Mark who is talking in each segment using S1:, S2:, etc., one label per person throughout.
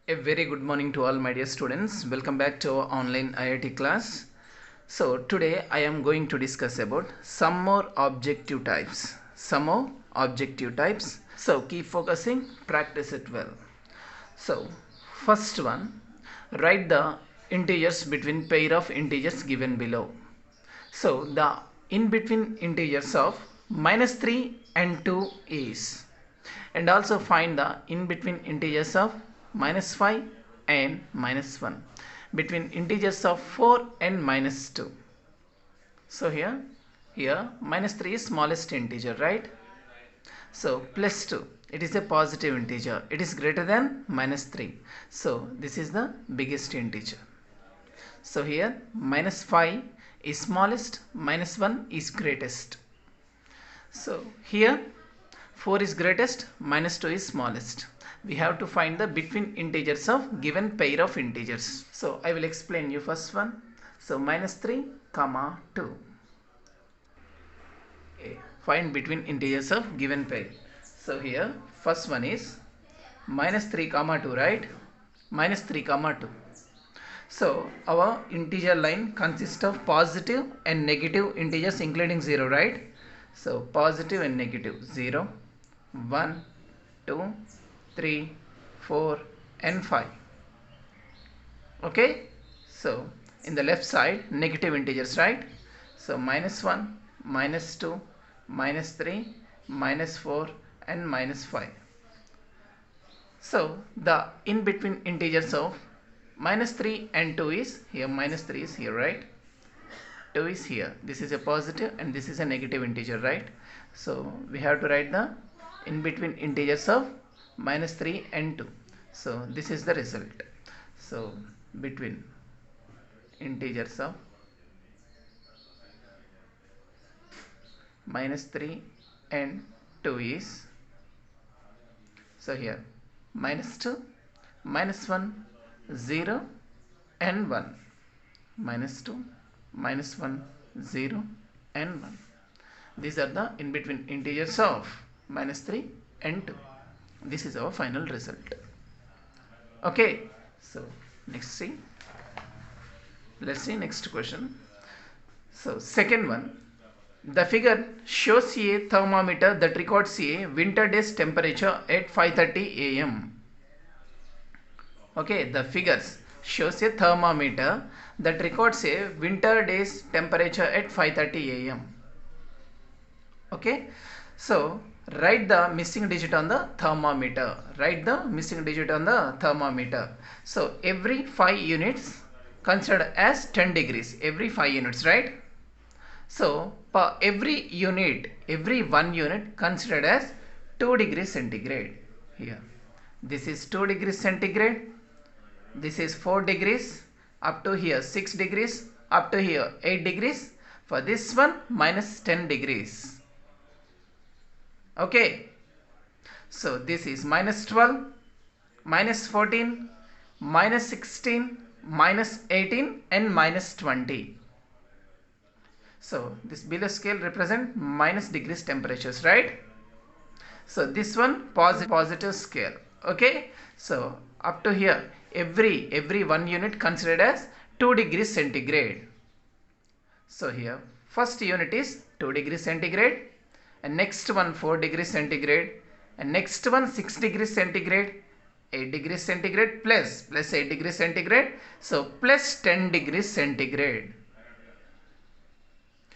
S1: A very good morning to all my dear students. Welcome back to our online IIT class. So today I am going to discuss about some more objective types. So keep focusing, practice it well. So first one, write the integers between pair of integers given below. So the in between integers of -3 and 2 is, and also find the in between integers of -5 and -1, between integers of 4 and -2. So here -3 is smallest integer, right? So +2, it is a positive integer, it is greater than -3, so this is the biggest integer. So here -5 is smallest, -1 is greatest. So here 4 is greatest, -2 is smallest. We have to find the between integers of given pair of integers. So I will explain you first one. So -3, 2. Okay. Find between integers of given pair. So here first one is -3, 2, right? -3, 2. So our integer line consists of positive and negative integers including 0, right? So positive and negative, 0, 1, 2, 3, 4 and 5. Okay, so in the left side negative integers, right? So -1, -2, -3, -4 and -5. So the in between integers of -3 and 2 is here. -3 is here, right? 2 is here. This is a positive and this is a negative integer, right? So we have to write the in between integers of -3 and 2. So this is the result. So between integers of -3 and 2 is, so here -2, -1, 0 and 1. -2, -1, 0 and 1. These are the in between integers of -3 and 2. This is our final result. Okay, so let's see next question. So second one, the figure shows a thermometer that records a winter day's temperature at 5:30 a.m. Okay, the figures shows a thermometer that records a winter day's temperature at 5:30 a.m. Okay, so write the missing digit on the thermometer. So every 5 units considered as 10 degrees, every 5 units, right? So per every 1 unit considered as 2 degrees centigrade. Here this is 2 degrees centigrade, this is 4 degrees, up to here 6 degrees, up to here 8 degrees. For this one -10 degrees. Okay, so this is -12, -14, -16, -18 and -20. So this below scale represent minus degrees temperatures, right? So this one positive scale. Okay, so up to here every 1 unit considered as 2 degrees centigrade. So here first unit is 2 degrees centigrade, and next one 4 degrees centigrade, and next one 6 degrees centigrade, 8 degrees centigrade plus 8 degrees centigrade, so plus 10 degrees centigrade.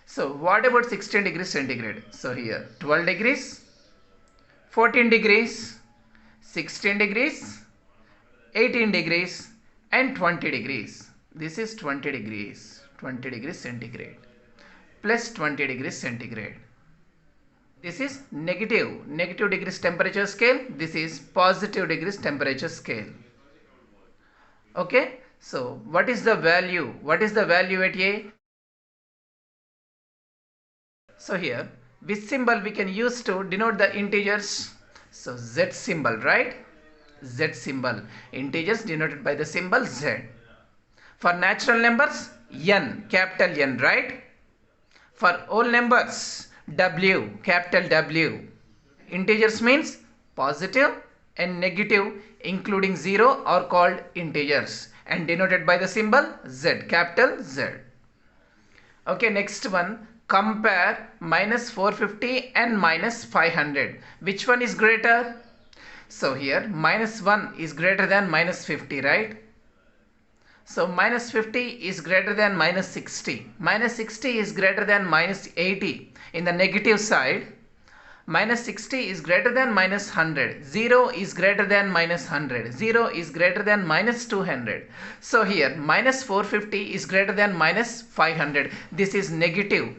S1: So what about 16 degrees centigrade? So here 12 degrees, 14 degrees, 16 degrees, 18 degrees and 20 degrees. This is 20 degrees centigrade plus 20 degrees centigrade. This is negative degrees temperature scale. This is positive degrees temperature scale. Okay, so what is the value? At A? So here which symbol we can use to denote the integers? So Z symbol, right? Z symbol. Integers denoted by the symbol Z. For natural numbers, N, capital N, right? For whole numbers, W, capital W. Integers means positive and negative including 0 are called integers and denoted by the symbol Z, capital Z. Okay, next one, compare minus 450 and minus 500. Which one is greater? So here minus 1 is greater than minus 50, right? So minus 50 is greater than minus 60. Minus 60 is greater than minus 80. In the negative side, minus 60 is greater than minus 100. 0 is greater than minus 100. 0 is greater than minus 200. So here minus 450 is greater than minus 500. This is negative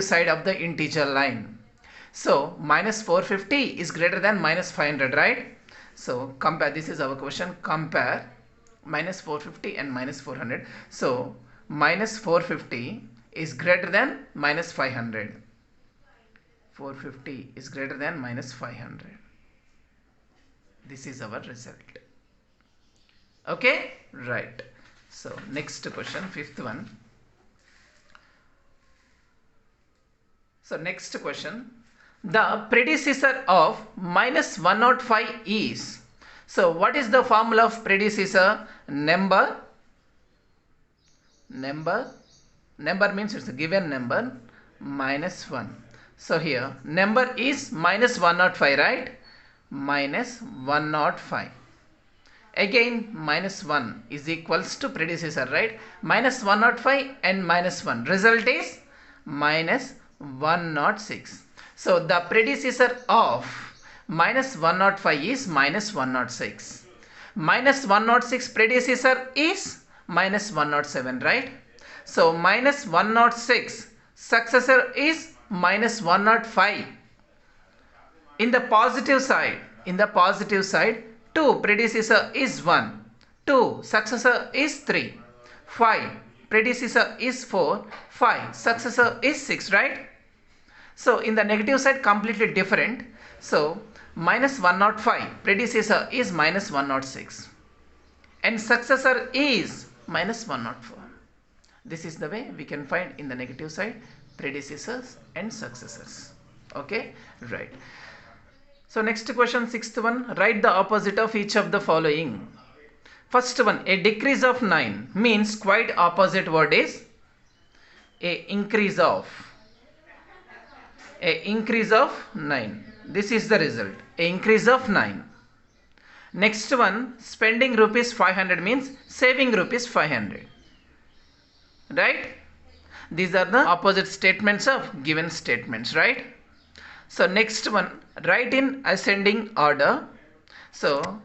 S1: side of the integer line. So minus 450 is greater than minus 500, right? So compare, this is our question, compare minus 450 and minus 400. So minus 450 is greater than minus 500. 450 is greater than minus 500. This is our result. Okay, right. So next question, fifth one. So next question, the predecessor of minus 105 is. So what is the formula of predecessor? Number means it's a given number minus 1. So here number is minus 105, right? Minus 105. Again minus 1 is equals to predecessor, right? Minus 105 and minus 1. Result is minus 106. So the predecessor of minus 105 is minus 106. Minus 106 predecessor is minus 107, right? So minus 106 successor is minus 105. In the positive side, 2 predecessor is 1, 2 successor is 3, 5 predecessor is 4, 5 successor is 6, right? So in the negative side completely different. So minus 105 predecessor is minus 106 and successor is minus 104. This is the way we can find in the negative side predecessors and successors. Okay, right. So next question, sixth one, write the opposite of each of the following. First one, a decrease of 9 means quite opposite word is a increase of 9. This is the result, a increase of 9. Next one, spending rupees 500 means saving rupees 500, right? These are the opposite statements of given statements, right? So next one, write in ascending order. So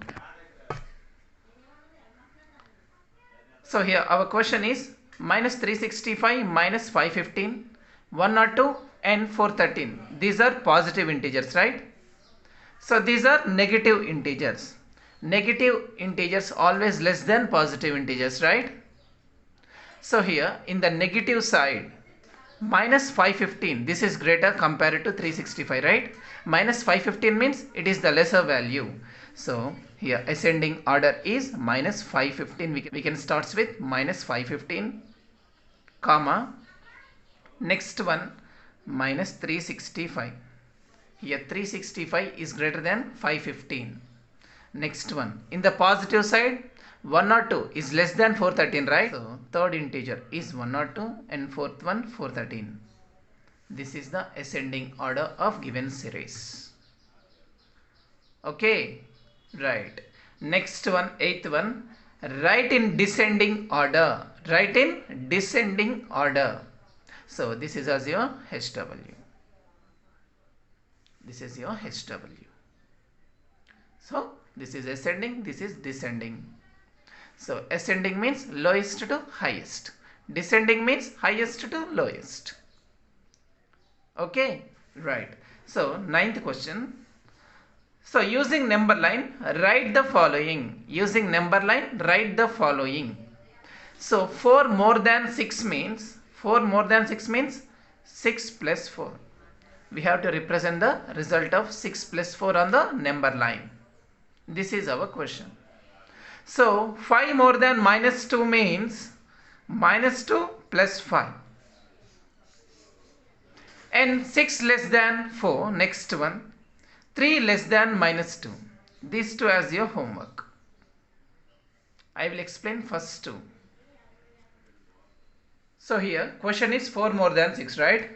S1: here our question is minus 365 minus 515, 102 and 413. These are positive integers, right? So these are negative integers. Negative integers always less than positive integers, right? So here in the negative side, minus 515, this is greater compared to 365, right? Minus 515 means it is the lesser value. So here ascending order is minus 515. We can start with minus 515, comma, next one minus 365. Here 365 is greater than 515. Next one, in the positive side, 102 is less than 413, right? So third integer is 102 and fourth one 413. This is the ascending order of given series. Okay, right. Next one, eighth one, write in descending order. Write in descending order. So this is as your HW. This is your HW. So this is ascending, this is descending. So ascending means lowest to highest. Descending means highest to lowest. Okay, right. So ninth question. So using number line, write the following. Using number line, write the following. So 4 more than 6 means 6 plus 4. We have to represent the result of 6 plus 4 on the number line. This is our question. So 5 more than minus 2 means minus 2 plus 5. And 6 less than 4, next one, 3 less than minus 2. These two as your homework. I will explain first two. So here question is 4 more than 6, right?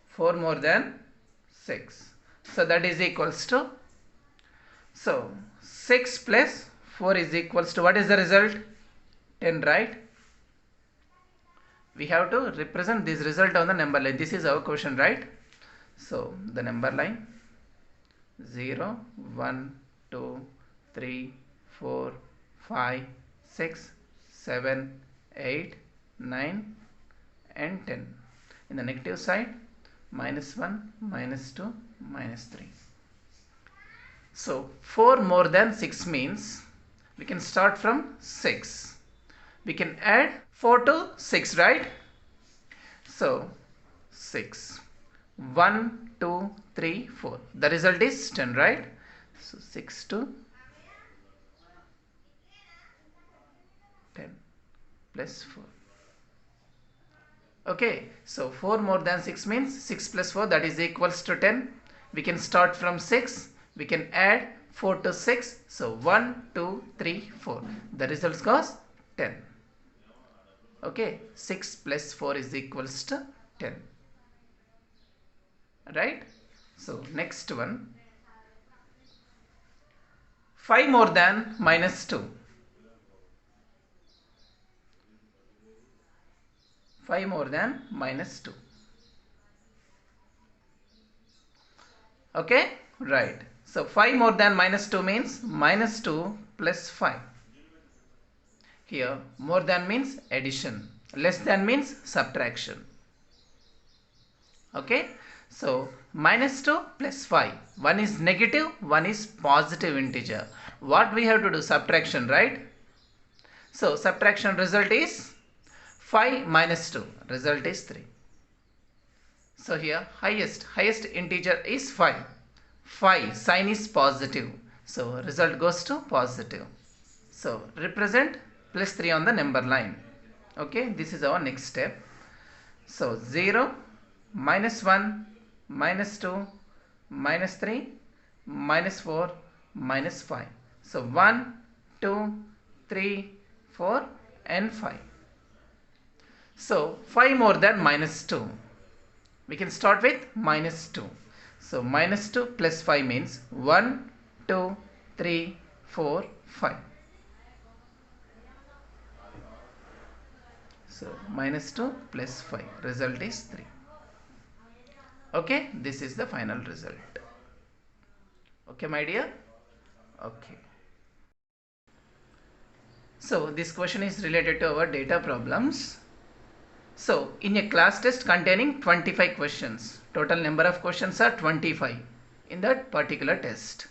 S1: 4 more than 6. So that is equals to, so 6 plus 4 is equals to, what is the result? 10, right? We have to represent this result on the number line. This is our question, right? So the number line 0, 1, 2, 3, 4, 5, 6, 7, 8, 9 and 10. In the negative side, minus 1, minus 2, minus 3. So 4 more than 6 means we can start from 6. We can add 4 to 6, right? So 6. 1, 2, 3, 4. The result is 10, right? So 6 to 10 plus 4. Okay, so 4 more than 6 means 6 plus 4, that is equals to 10. We can start from 6. We can add 4 to 6. So 1, 2, 3, 4. The result goes 10. Okay, 6 plus 4 is equals to 10. Right? So next one. 5 more than minus 2. 5 more than minus 2. Okay, right. So 5 more than minus 2 means minus 2 plus 5. Here more than means addition, less than means subtraction. Okay, so minus 2 plus 5. One is negative, one is positive integer. What we have to do? Subtraction, right? So subtraction result is 5 minus 2. Result is 3. So here highest integer is 5. 5 sign is positive. So result goes to positive. So represent plus 3 on the number line. Okay, this is our next step. So 0, minus 1, minus 2, minus 3, minus 4, minus 5. So 1, 2, 3, 4 and 5. So 5 more than minus 2. We can start with minus 2. So minus 2 plus 5 means 1, 2, 3, 4, 5. So minus 2 plus 5. Result is 3. Okay, this is the final result. Okay, my dear? Okay. So this question is related to our data problems. So in a class test containing 25 questions, total number of questions are 25 in that particular test.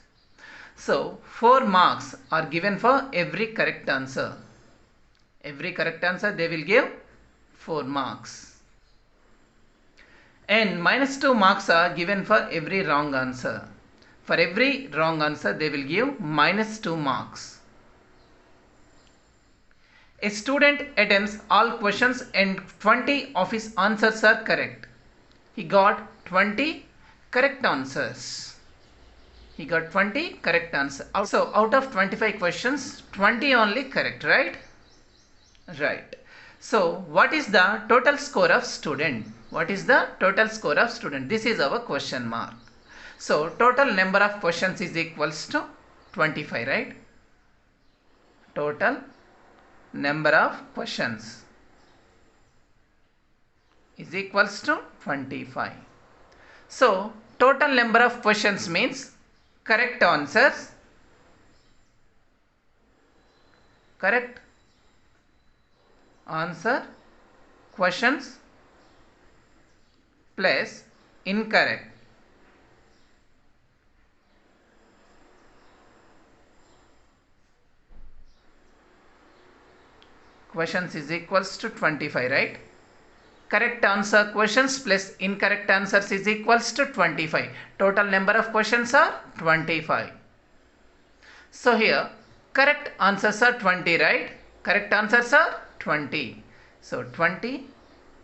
S1: So 4 marks are given for every correct answer. Every correct answer they will give 4 marks. And minus 2 marks are given for every wrong answer. For every wrong answer they will give minus 2 marks. A student attempts all questions and 20 of his answers are correct. He got 20 correct answers. He got 20 correct answers. So out of 25 questions, 20 only correct, right? Right. So what is the total score of student? What is the total score of student? This is our question mark. So total number of questions is equals to 25, right? Total number of questions is equals to 25. So total number of questions means correct answers, correct answer, questions plus incorrect. Questions is equals to 25, right? Correct answer questions plus incorrect answers is equals to 25. Total number of questions are 25. So here correct answers are 20, right? Correct answers are 20. So 20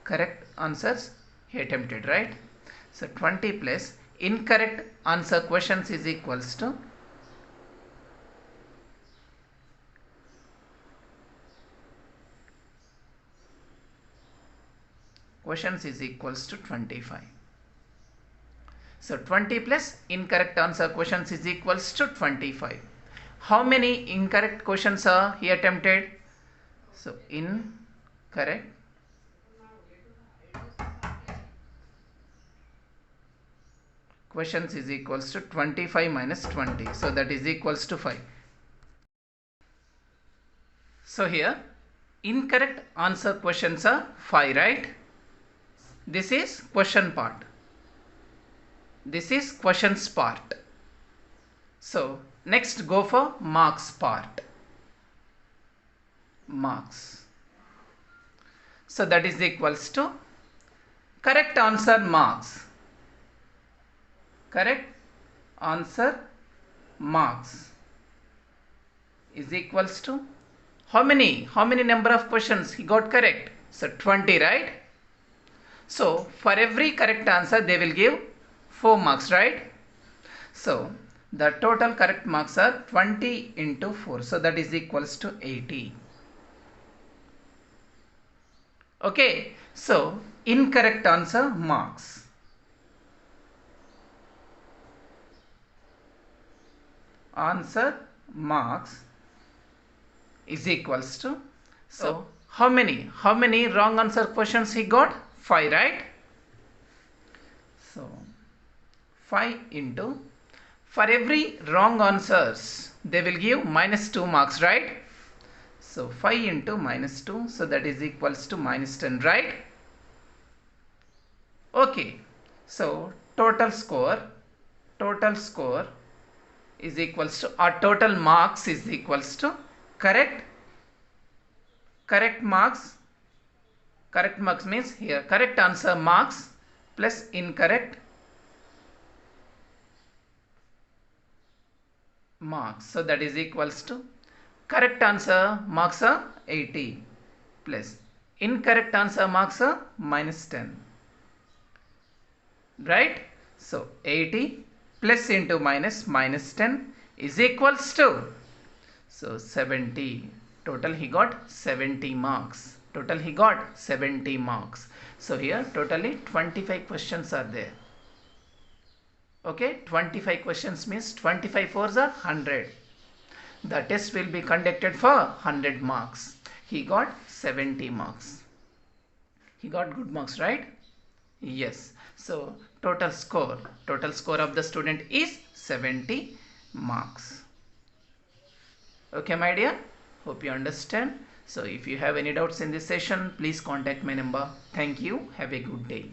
S1: correct answers he attempted, right? So 20 plus incorrect answer questions is equals to questions is equals to 25. So 20 plus incorrect answer questions is equals to 25. How many incorrect questions are he attempted? So incorrect questions is equals to 25 minus 20. So that is equals to 5. So here incorrect answer questions are 5, right? This is question part. This is questions part. So next go for marks part. Marks. So that is equals to correct answer marks. Correct answer marks is equals to how many number of questions he got correct? So 20, right? So for every correct answer they will give 4 marks, right? So the total correct marks are 20 into 4. So that is equals to 80. Okay. So incorrect answer marks. Answer marks is equals to, so how many wrong answer questions he got? 5, right? So 5 into, for every wrong answers they will give minus 2 marks, right? So 5 into minus 2, so that is equals to minus 10, right? Okay. So total score is equals to, or total marks is equals to correct marks means here correct answer marks plus incorrect marks. So that is equals to correct answer marks are 80 plus incorrect answer marks are minus 10, right? So 80 plus into minus 10 is equals to, so 70. Total he got 70 marks. So here totally 25 questions are there. Okay, 25 questions means 25 fours are 100. The test will be conducted for 100 marks. He got 70 marks. He got good marks, right? Yes. So total score of the student is 70 marks. Okay, my dear, hope you understand. So if you have any doubts in this session, please contact my number. Thank you. Have a good day.